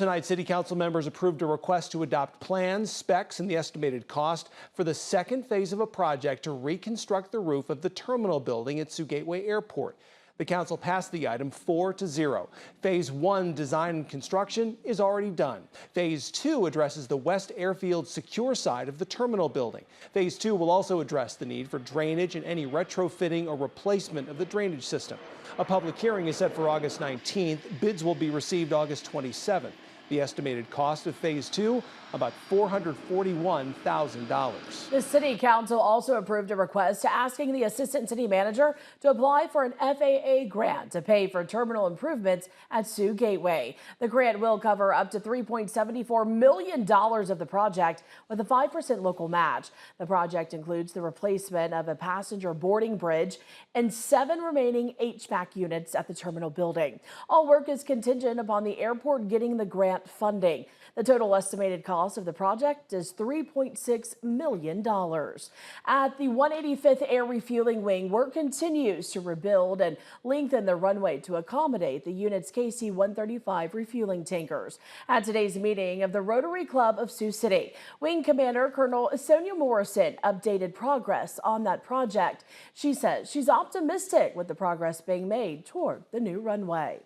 Tonight, City Council members approved a request to adopt plans, specs, and the estimated cost for the second phase of a project to reconstruct the roof of the terminal building at Sioux Gateway Airport. The council passed the item 4-0. Phase 1 design and construction is already done. Phase 2 addresses the West Airfield secure side of the terminal building. Phase 2 will also address the need for drainage and any retrofitting or replacement of the drainage system. A public hearing is set for August 19th. Bids will be received August 27th. The estimated cost of Phase 2, about $441,000. The City Council also approved a request asking the Assistant City Manager to apply for an FAA grant to pay for terminal improvements at Sioux Gateway. The grant will cover up to $3.74 million of the project with a 5% local match. The project includes the replacement of a passenger boarding bridge and 7 remaining HVAC units at the terminal building. All work is contingent upon the airport getting the grant funding. The total estimated cost of the project is $3.6 million. At the 185th Air Refueling Wing, work continues to rebuild and lengthen the runway to accommodate the unit's KC-135 refueling tankers. At today's meeting of the Rotary Club of Sioux City, Wing Commander Colonel Sonia Morrison updated progress on that project. She says she's optimistic with the progress being made toward the new runway.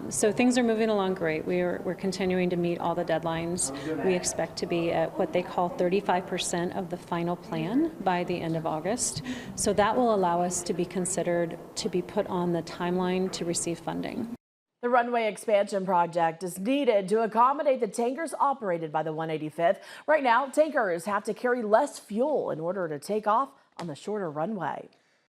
So things are moving along great. We're continuing to meet all the deadlines. We expect to be at what they call 35% of the final plan by the end of August. So that will allow us to be considered to be put on the timeline to receive funding. The runway expansion project is needed to accommodate the tankers operated by the 185th. Right now, tankers have to carry less fuel in order to take off on the shorter runway.